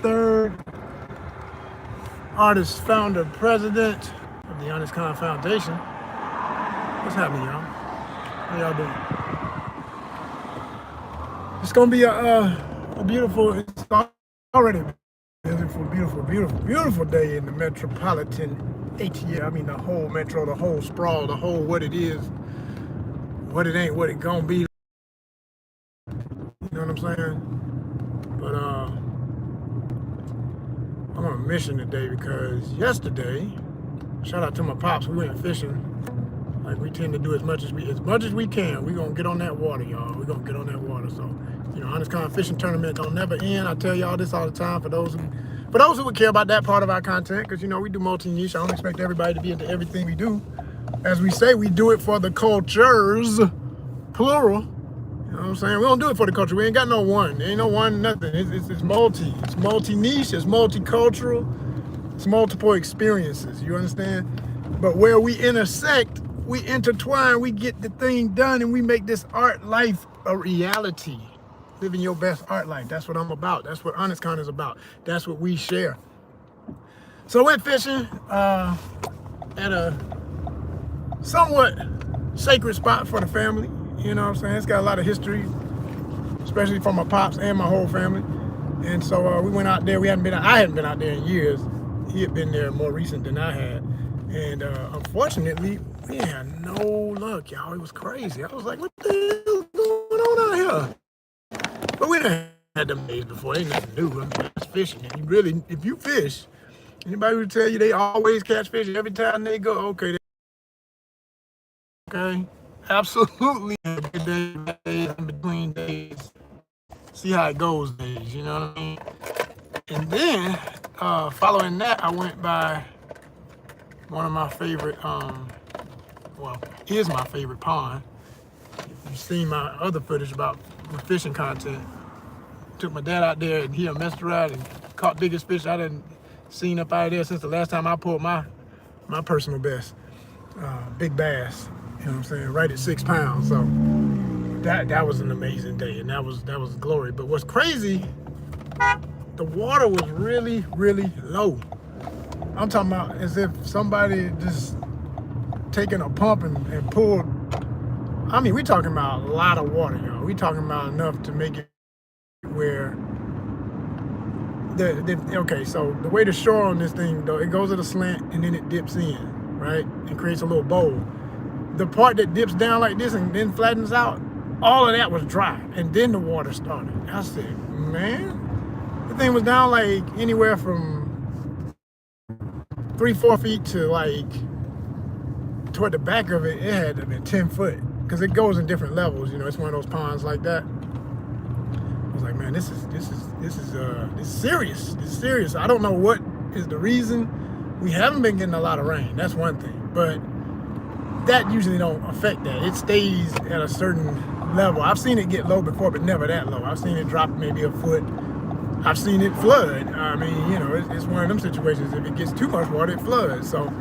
III, artist, founder, president of the ONYXCON Foundation. What's happening, y'all? How y'all doing? It's gonna be a beautiful, it's already a beautiful day in the metropolitan ATL. I mean, the whole metro, the whole sprawl, the whole what it is, what it ain't, what it gonna be. You know what I'm saying? But I'm on a mission today because yesterday, shout out to my pops, we went fishing. Like we tend to do as much as we can. We gonna get on that water, y'all. We gonna get on that water. So, you know, ONYXCON fishing tournament gonna never end. I tell y'all this all the time for those who would care about that part of our content, because you know we do multi-niche. I don't expect everybody to be into everything we do. As we say, we do it for the cultures, plural. You know what I'm saying? We don't do it for the culture. We ain't got no one. There ain't no one, nothing. It's multi-niche, it's multicultural, it's multiple experiences. You understand? But where we intersect, we intertwine, we get the thing done, and we make this art life a reality. Living your best art life. That's what I'm about. That's what ONYXCON is about. That's what we share. So I went fishing at a somewhat sacred spot for the family. You know what I'm saying? It's got a lot of history, especially for my pops and my whole family. And so we went out there. I hadn't been out there in years. He had been there more recent than I had. And unfortunately, we had no luck, y'all. It was crazy. I was like, what the hell is going on out here? But we done had them days before. Ain't nothing new. I mean, that's fishing. And if you fish, anybody would tell you they always catch fish every time they go, okay. Okay. Absolutely. Good days, in between days. See how it goes days, you know what I mean? And then, following that, I went by one of my favorite, is my favorite pond. You've seen my other footage about fishing content. Took my dad out there and he messed around and caught biggest fish I done seen up out of there since the last time I pulled my personal best. Big bass, you know what I'm saying, right at 6 pounds. So that was an amazing day, and that was glory. But what's crazy, the water was really, really low. I'm talking about as if somebody just taking a pump and pulled. I mean, we talking about a lot of water, y'all. We talking about enough to make it where okay, so the way the shore on this thing, though, it goes at a slant and then it dips in, right? And creates a little bowl. The part that dips down like this and then flattens out, all of that was dry. And then the water started. I said, man, the thing was down like anywhere from 3-4 feet to like toward the back of it, it had to be 10 foot. Because it goes in different levels, you know. It's one of those ponds like that. I was like, man, this is serious. This is serious. I don't know what is the reason. We haven't been getting a lot of rain. That's one thing, but that usually don't affect that. It stays at a certain level. I've seen it get low before, but never that low. I've seen it drop maybe a foot. I've seen it flood. I mean, you know, it's one of them situations. If it gets too much water, it floods. So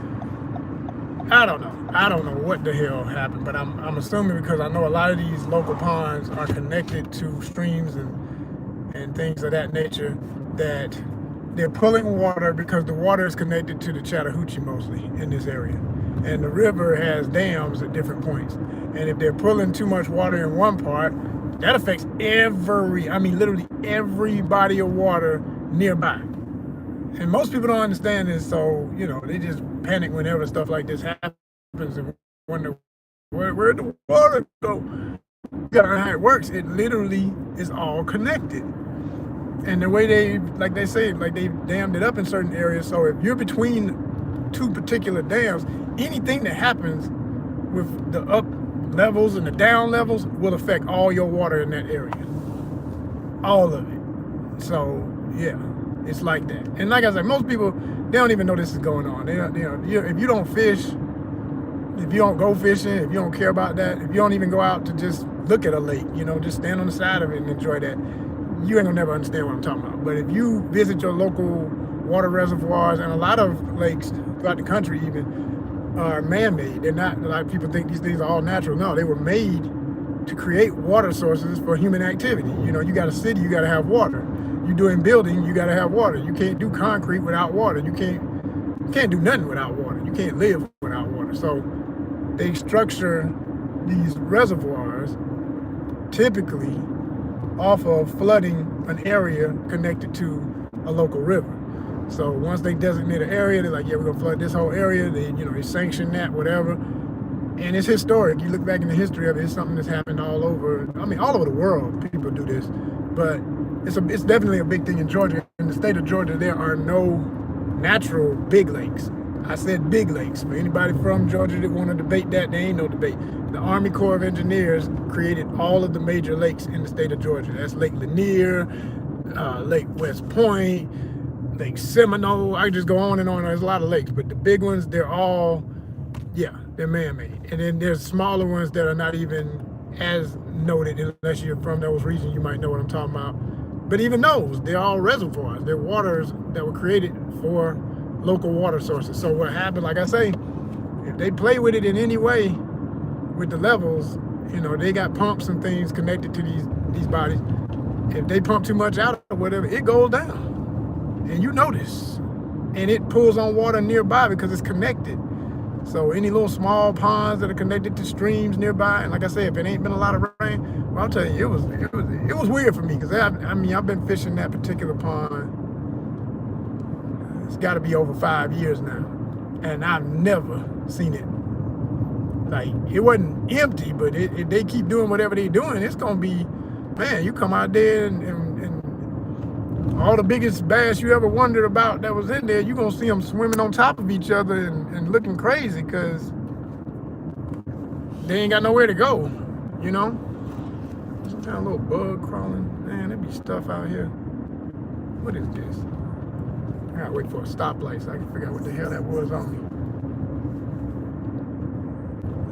I don't know. I don't know what the hell happened, but I'm assuming, because I know a lot of these local ponds are connected to streams and things of that nature, that they're pulling water because the water is connected to the Chattahoochee mostly in this area. And the river has dams at different points. And if they're pulling too much water in one part, that affects literally every body of water nearby. And most people don't understand this, so, you know, they just panic whenever stuff like this happens and wonder where'd the water go? Yeah, how it works, it literally is all connected. And the way they dammed it up in certain areas, so if you're between two particular dams, anything that happens with the up levels and the down levels will affect all your water in that area. All of it. So, yeah. It's like that. And like I said, most people, they don't even know this is going on. If you don't fish, if you don't go fishing, if you don't care about that, if you don't even go out to just look at a lake, you know, just stand on the side of it and enjoy that, you ain't gonna never understand what I'm talking about. But if you visit your local water reservoirs, and a lot of lakes throughout the country even are man-made. They're not, like people think these things are all natural. No, they were made to create water sources for human activity. You know, you got a city, you got to have water. You doing building, you got to have water. You can't do concrete without water. You can't do nothing without water. You can't live without water. So they structure these reservoirs typically off of flooding an area connected to a local river. So once they designate an area, they're like, yeah, we're gonna flood this whole area. They, you know, they sanction that, whatever. And it's historic. You look back in the history of it, it's something that's happened all over. I mean, all over the world, people do this. But it's definitely a big thing in Georgia. In the state of Georgia, there are no natural big lakes. I said big lakes. For anybody from Georgia that want to debate that, there ain't no debate. The Army Corps of Engineers created all of the major lakes in the state of Georgia. That's Lake Lanier, Lake West Point, Lake Seminole. I just go on and on. There's a lot of lakes, but the big ones, they're all, yeah, they're man-made. And then there's smaller ones that are not even as noted, unless you're from those regions, you might know what I'm talking about. But even those, they're all reservoirs. They're waters that were created for local water sources. So what happened, like I say, if they play with it in any way, with the levels, you know, they got pumps and things connected to these bodies. If they pump too much out or whatever, it goes down. And you notice. And it pulls on water nearby because it's connected. So any little small ponds that are connected to streams nearby, and like I said, if it ain't been a lot of rain, well, I'll tell you, it was weird for me because I mean, I've been fishing that particular pond. It's got to be over 5 years now, and I've never seen it. Like, it wasn't empty, but if they keep doing whatever they're doing, it's gonna be, man, you come out there and all the biggest bass you ever wondered about that was in there, you're gonna see them swimming on top of each other and looking crazy because they ain't got nowhere to go, you know? Some kind of little bug crawling. Man, there be stuff out here. What is this? I gotta wait for a stoplight so I can figure out what the hell that was on me.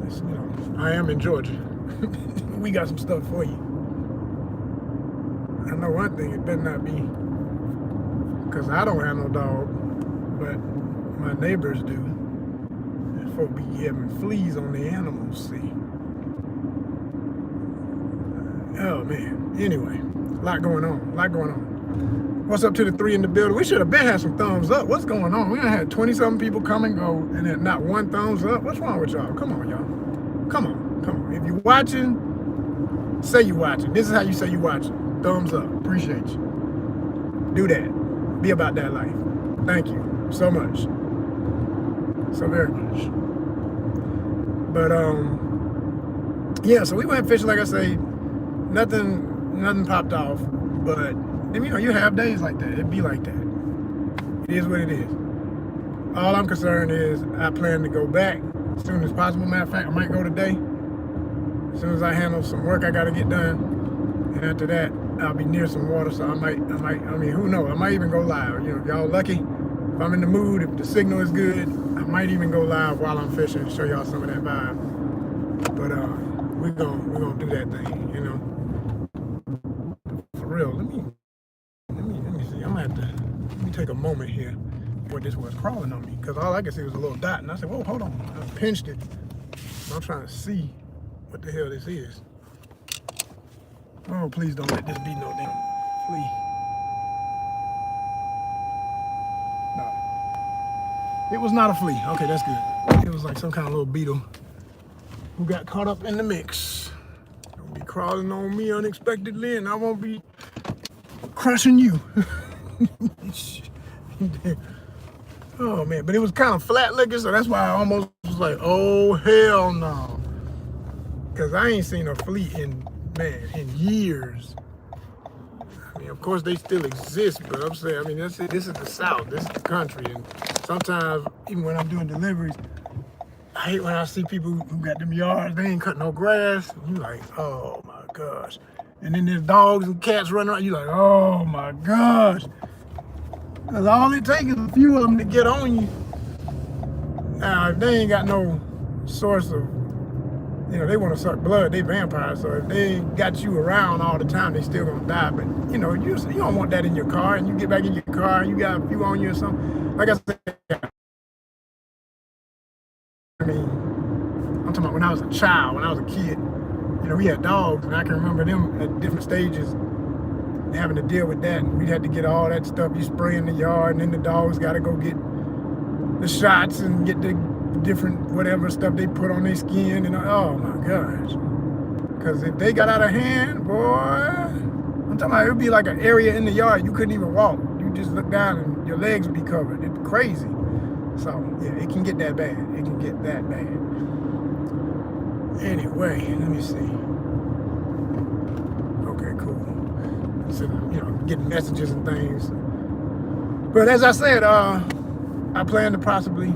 It's, you know, I am in Georgia. We got some stuff for you. I know one thing, it better not be, because I don't have no dog, but my neighbors do. And folk be having fleas on the animals, see. Oh man, anyway, a lot going on. What's up to the 3 in the building? We should have been had some thumbs up. What's going on? We done had 20-something people come and go, and then not one thumbs up. What's wrong with y'all? Come on, y'all. Come on. If you're watching, say you watching. This is how you say you watching. Thumbs up. Appreciate you. Do that. Be about that life. Thank you so much. So very much. But yeah, so we went fishing, like I say, nothing popped off, but you know, you have days like that. It be like that. It is what it is. All I'm concerned is I plan to go back as soon as possible. Matter of fact, I might go today. As soon as I handle some work I gotta get done. And after that, I'll be near some water, so I mean, who knows? I might even go live. You know, if y'all lucky, if I'm in the mood, if the signal is good, I might even go live while I'm fishing and show y'all some of that vibe. But we're gonna do that thing, you know. For real, let me see. I'm gonna have to, let me take a moment here where this was crawling on me, because all I could see was a little dot, and I said, whoa, hold on. I pinched it. I'm trying to see what the hell this is. Oh, please don't let this be no damn flea. No. It was not a flea. Okay, that's good. It was like some kind of little beetle who got caught up in the mix. Don't be crawling on me unexpectedly, and I won't be crushing you. Oh man, but it was kind of flat looking, so that's why I almost was like, oh hell no. Because I ain't seen a flea in years. I mean, of course they still exist, but I'm saying, I mean, this is the South, this is the country, and sometimes even when I'm doing deliveries, I hate when I see people who got them yards, they ain't cut no grass. You like, oh my gosh. And then there's dogs and cats running around, you like, oh my gosh. Because all it takes is a few of them to get on you. Now, if they ain't got no source of, you know, they want to suck blood, they vampires, so if they ain't got you around all the time, they still gonna die. But, you know, you don't want that in your car, and you get back in your car and you got a few on you or something. Like I said, I mean, I'm talking about when I was a child, when I was a kid, You know, we had dogs, and I can remember them at different stages having to deal with that. We had to get all that stuff you spray in the yard, and then the dogs got to go get the shots and get the different whatever stuff they put on their skin. And oh my gosh, because if they got out of hand, boy, I'm talking about, it would be like an area in the yard you couldn't even walk. You just look down and your legs would be covered. It'd be crazy. So yeah, it can get that bad. It can get that bad. Anyway, let me see. Okay, cool. So, you know, getting messages and things. But as I said, I plan to possibly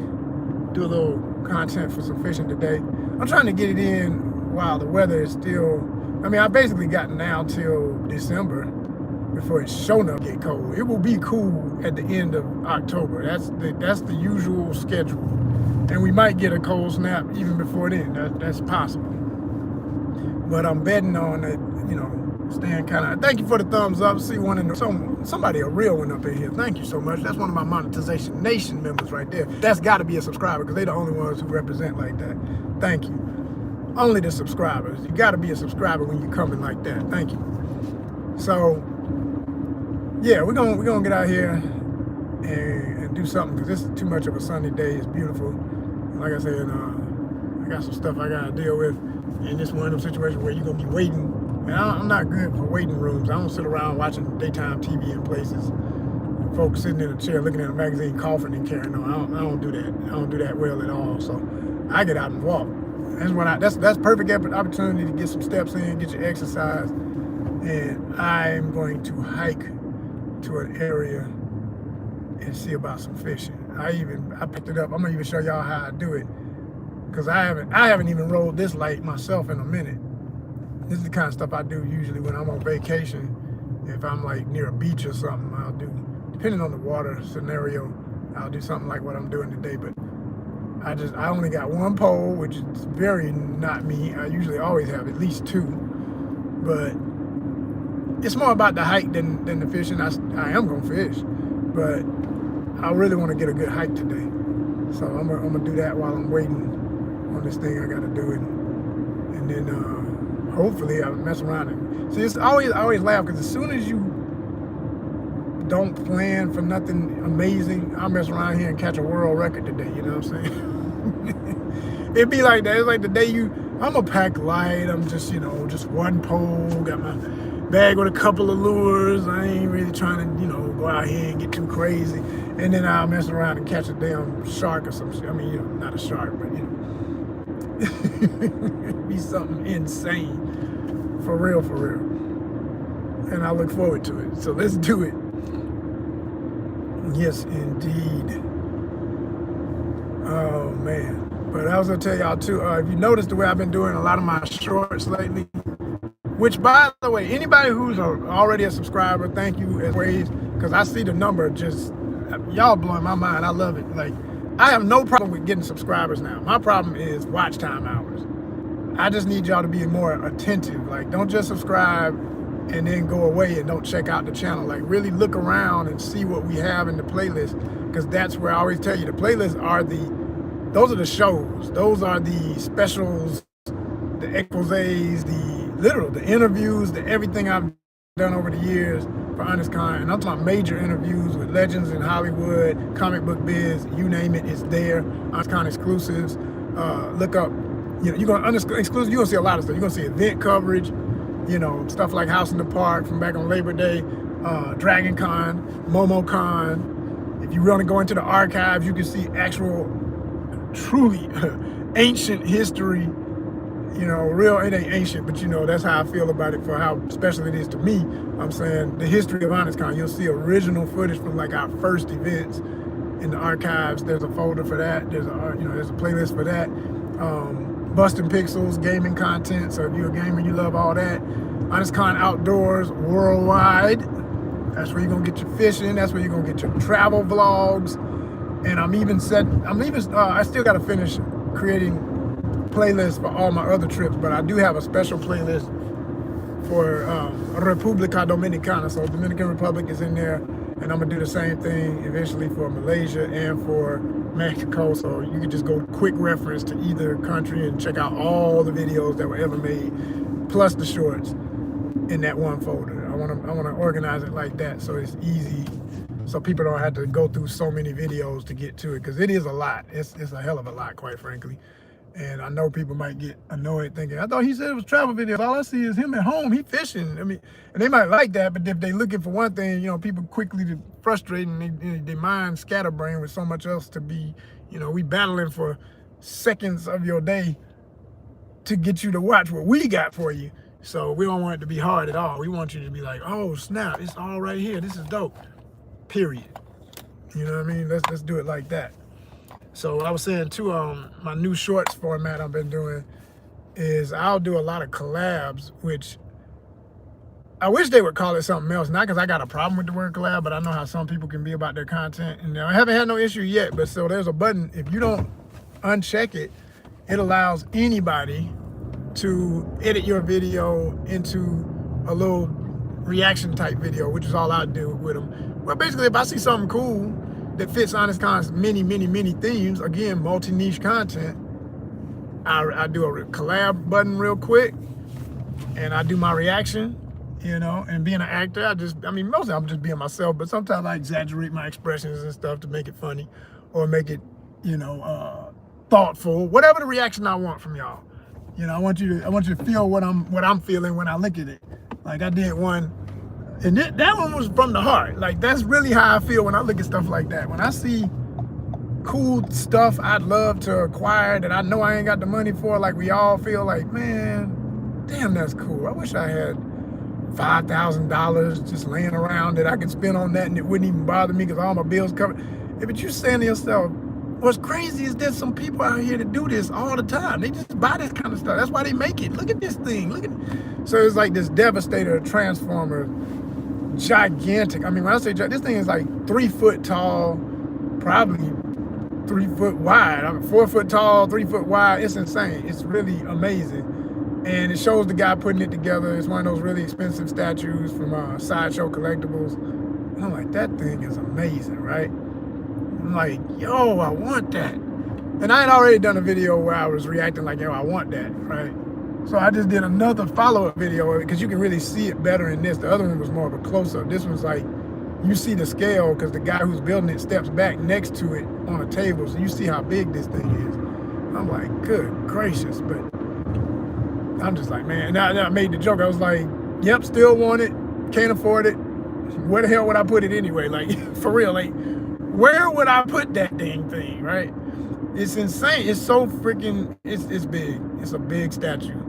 do a little content for some fishing today. I'm trying to get it in while the weather is still, I mean, I basically got now till December before it's shown up get cold. It will be cool at the end of October. That's the usual schedule. And we might get a cold snap even before then. That's possible. But I'm betting on it, you know, staying kind of. Thank you for the thumbs up. See one in the, somebody, a real one up in here. Thank you so much. That's one of my Monetization Nation members right there. That's got to be a subscriber because they're the only ones who represent like that. Thank you. Only the subscribers. You got to be a subscriber when you're coming like that. Thank you. So yeah, we're gonna get out here and do something because this is too much of a sunny day. It's beautiful. Like I said, I got some stuff I gotta deal with, and this one of those situations where you're gonna be waiting. And I'm not good for waiting rooms. I don't sit around watching daytime TV in places. Folks sitting in a chair looking at a magazine, coughing and carrying on. I don't do that. I don't do that well at all. So I get out and walk. That's perfect opportunity to get some steps in, get your exercise. And I'm going to hike to an area and see about some fishing. I picked it up. I'm gonna even show y'all how I do it because I haven't even rolled this light myself in a minute. This is the kind of stuff I do usually when I'm on vacation. If I'm like near a beach or something, I'll do, depending on the water scenario, I'll do something like what I'm doing today. But I only got one pole, which is very not me. I usually always have at least two, but it's more about the hike than the fishing. I am gonna fish, but I really want to get a good hike today. So I'm gonna do that while I'm waiting on this thing I gotta do it, and then hopefully I'll mess around and see. I always laugh because as soon as you don't plan for nothing amazing, I'll mess around here and catch a world record today. You know what I'm saying? It'd be like that. It's like the day I'm a pack light. I'm just, you know, just one pole, got my bag with a couple of lures. I ain't really trying to, you know, go out here and get too crazy. And then I'll mess around and catch a damn shark or some shit. I mean, you know, not a shark, but, you know, it'd be something insane. For real, for real. And I look forward to it. So let's do it. Yes, indeed. Oh, man. But I was going to tell y'all, too, if you notice the way I've been doing a lot of my shorts lately, which, by the way, anybody who's already a subscriber, thank you as always, because I see the number just, y'all blowing my mind. I love it. Like, I have no problem with getting subscribers now. My problem is watch time hours. I just need y'all to be more attentive. Like, don't just subscribe and then go away and don't check out the channel. Like, really look around and see what we have in the playlist, because that's where I always tell you the playlists are those are the shows. Those are the specials, the exposés, the interviews, the everything I've done over the years for ONYXCON. And I'm talking about major interviews with legends in Hollywood, comic book biz, you name it, it's there. ONYXCON exclusives. Look up, you know, you're gonna exclusive. You're gonna see a lot of stuff. You're gonna see event coverage, you know, stuff like House in the Park from back on Labor Day, Dragon Con, MomoCon. If you want to go into the archives, you can see actual, truly ancient history. You know, it ain't ancient, but you know, that's how I feel about it for how special it is to me. I'm saying the history of ONYXCON, you'll see original footage from like our first events in the archives. There's a folder for that. There's a playlist for that. Busting Pixels, gaming content. So if you're a gamer, you love all that. ONYXCON Outdoors Worldwide. That's where you're gonna get your fishing. That's where you're gonna get your travel vlogs. And I still gotta finish creating playlists for all my other trips, but I do have a special playlist for República Dominicana. So Dominican Republic is in there, and I'm gonna do the same thing eventually for Malaysia and for Mexico. So you can just go quick reference to either country and check out all the videos that were ever made plus the shorts in that one folder. I want to organize it like that so it's easy, so people don't have to go through so many videos to get to it, because it is a lot. It's a hell of a lot, quite frankly. And I know people might get annoyed thinking, I thought he said it was travel videos. All I see is him at home, he fishing. I mean, and they might like that, but if they looking for one thing, you know, people quickly to frustrate and they mind scatterbrain with so much else to be, you know, we battling for seconds of your day to get you to watch what we got for you. So we don't want it to be hard at all. We want you to be like, oh snap, it's all right here. This is dope, period. You know what I mean? Let's do it like that. So I was saying too, my new shorts format I've been doing is I'll do a lot of collabs, which I wish they would call it something else. Not because I got a problem with the word collab, but I know how some people can be about their content. And I haven't had no issue yet, but so there's a button. If you don't uncheck it, it allows anybody to edit your video into a little reaction type video, which is all I do with them. Well, basically, if I see something cool that fits ONYXCON's many themes, again, multi-niche content, I do a collab button real quick, and I do my reaction, you know. And being an actor, I mean, mostly I'm just being myself, but sometimes I exaggerate my expressions and stuff to make it funny or make it, you know, thoughtful, whatever the reaction I want from y'all. You know, I want you to feel what I'm feeling when I look at it. Like I did one, and that one was from the heart. Like that's really how I feel when I look at stuff like that. When I see cool stuff I'd love to acquire that I know I ain't got the money for, like we all feel like, man, damn, that's cool. I wish I had $5,000 just laying around that I could spend on that and it wouldn't even bother me because all my bills covered. Yeah, but you're saying to yourself, what's crazy is there's some people out here that do this all the time. They just buy this kind of stuff. That's why they make it. Look at this thing. Look at it. So it's like this Devastator Transformer, gigantic. I mean, when I say this thing is like 3 foot tall, probably 3 foot wide. I mean, 4 foot tall, 3 foot wide. It's insane. It's really amazing. And it shows the guy putting it together. It's one of those really expensive statues from Sideshow Collectibles. And I'm like, that thing is amazing, right? I'm like, yo, I want that. And I had already done a video where I was reacting like, yo, I want that, right? So I just did another follow-up video of it because you can really see it better in this. The other one was more of a close-up. This one's like, you see the scale because the guy who's building it steps back next to it on a table. So you see how big this thing is. I'm like, good gracious. But I'm just like, man, and I made the joke. I was like, yep, still want it. Can't afford it. Where the hell would I put it anyway? Like, for real, like, where would I put that dang thing, right? It's insane. It's so freaking, it's big. It's a big statue.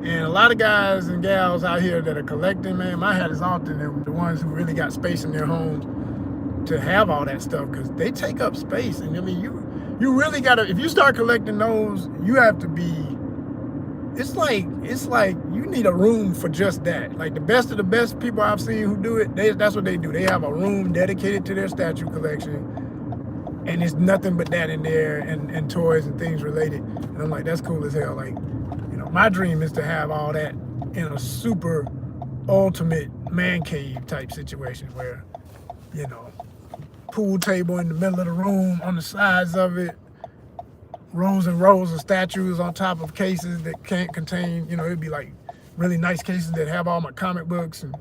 And a lot of guys and gals out here that are collecting, man, my hat is off to them, the ones who really got space in their homes to have all that stuff, because they take up space. And I mean, you really gotta, if you start collecting those, you have to be, it's like you need a room for just that. Like the best of the best people I've seen who do it, that's what they do. They have a room dedicated to their statue collection, and it's nothing but that in there, and toys and things related. And I'm like, that's cool as hell. Like, you know, my dream is to have all that in a super ultimate man cave type situation where, you know, pool table in the middle of the room, on the sides of it, rows and rows of statues on top of cases that can't contain, you know, it'd be like really nice cases that have all my comic books and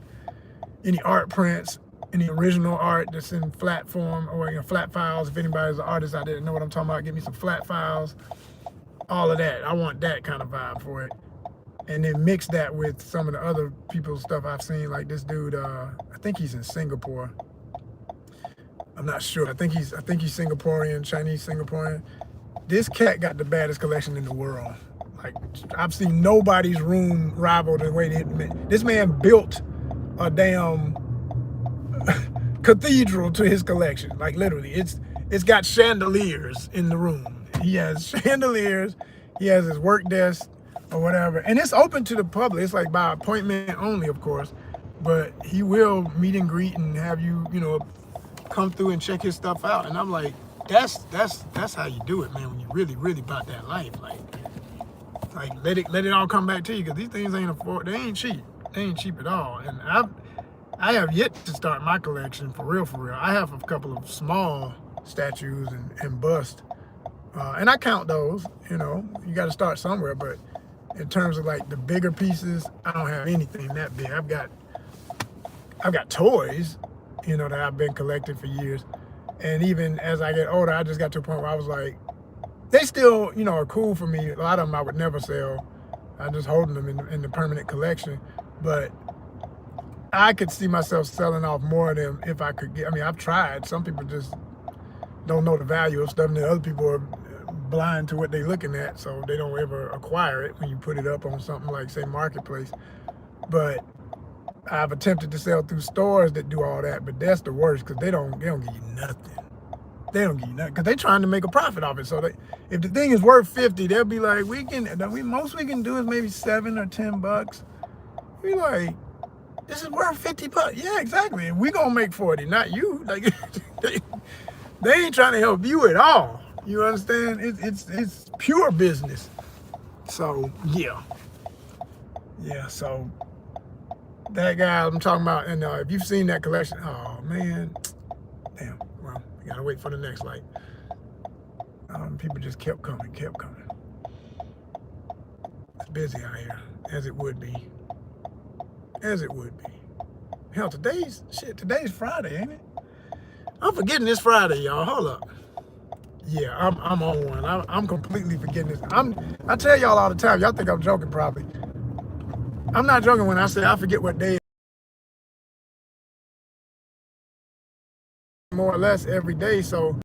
any art prints, any original art that's in flat form or, you know, flat files. If anybody's an artist out there that know what I'm talking about, give me some flat files, all of that. I want that kind of vibe for it. And then mix that with some of the other people's stuff I've seen, like this dude, I think he's in Singapore. I'm not sure. I think he's Singaporean, Chinese Singaporean. This cat got the baddest collection in the world. Like, I've seen nobody's room rival the way this man built a damn cathedral to his collection. Like, literally, it's got chandeliers in the room. He has chandeliers. He has his work desk or whatever, and it's open to the public. It's like by appointment only, of course, but he will meet and greet and have you, you know, come through and check his stuff out. And I'm like, that's how you do it, man, when you really about that life. Like let it all come back to you, because these things they ain't cheap. They ain't cheap at all. And I have yet to start my collection for real. I have a couple of small statues and busts, and I count those. You know, you got to start somewhere. But in terms of like the bigger pieces, I don't have anything that big. I've got toys, you know, that I've been collecting for years. And even as I get older, I just got to a point where I was like, they still, you know, are cool for me. A lot of them I would never sell. I'm just holding them in the permanent collection. But I could see myself selling off more of them if I could get, I mean, I've tried. Some people just don't know the value of stuff, and then other people are blind to what they're looking at, so they don't ever acquire it when you put it up on something like, say, Marketplace. But I've attempted to sell through stores that do all that, but that's the worst, because they don't give you nothing. They don't give you nothing, because they're trying to make a profit off it. So if the thing is worth 50, they'll be like, most we can do is maybe $7 or $10. Be like, this is worth $50. Yeah, exactly. And we gonna make 40, not you. Like, they ain't trying to help you at all. You understand? It's pure business. So yeah. So that guy I'm talking about, and if you've seen that collection, oh man, damn. Well, you gotta wait for the next light. People just kept coming. It's busy out here, as it would be. Hell, today's Friday, ain't it? I'm forgetting this Friday, y'all. Hold up. Yeah, I'm on one. I'm completely forgetting this. I tell y'all all the time. Y'all think I'm joking, probably. I'm not joking when I say I forget what day. More or less every day, so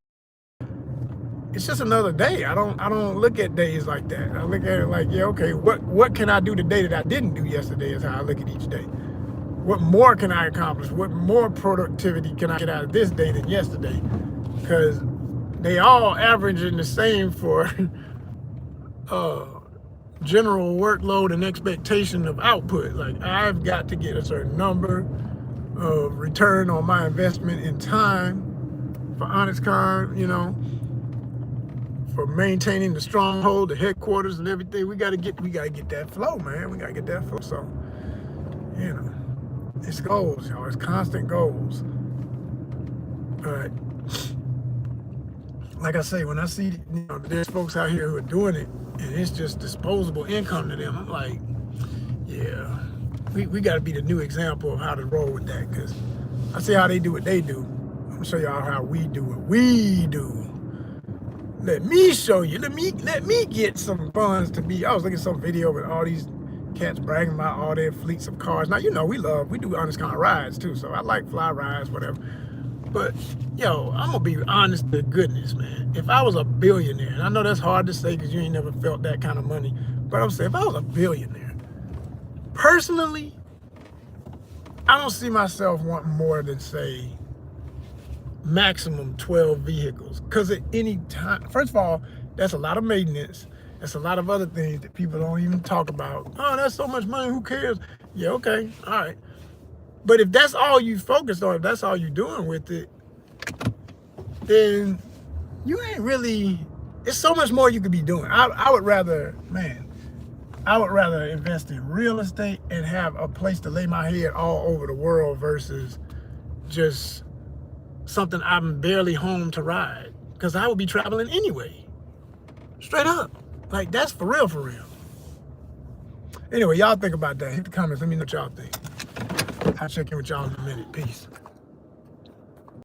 it's just another day. I don't look at days like that. I look at it like, yeah, okay, what can I do today that I didn't do yesterday is how I look at each day. What more can I accomplish? What more productivity can I get out of this day than yesterday? Because they all averaging the same for general workload and expectation of output. Like, I've got to get a certain number of return on my investment in time for ONYXCON, you know, for maintaining the stronghold, the headquarters and everything. We gotta get that flow, man. We gotta get that flow. So, you know, it's goals, y'all. It's constant goals. But like I say, when I see, you know, there's folks out here who are doing it and it's just disposable income to them, I'm like, yeah, we got to be the new example of how to roll with that. Because I see how they do what they do. I'm gonna show y'all how we do what we do. Let me show you. Let me get some funds to be. I was looking at some video with all these cats bragging about all their fleets of cars. Now, you know, we do ONYXCON rides too, so I like fly rides, whatever. But yo, I'm gonna be honest to goodness, man. If I was a billionaire, and I know that's hard to say because you ain't never felt that kind of money, but I'm saying if I was a billionaire, personally, I don't see myself wanting more than, say, maximum 12 vehicles. Because at any time, first of all, that's a lot of maintenance. That's a lot of other things that people don't even talk about. Oh, that's so much money, who cares? Yeah, okay, all right. But if that's all you focused on, if that's all you're doing with it, then you ain't really, it's so much more you could be doing. I would rather invest in real estate and have a place to lay my head all over the world versus just something I'm barely home to ride. Because I would be traveling anyway. Straight up. Like, that's for real, for real. Anyway, y'all think about that. Hit the comments. Let me know what y'all think. I'll check in with y'all in a minute. Peace.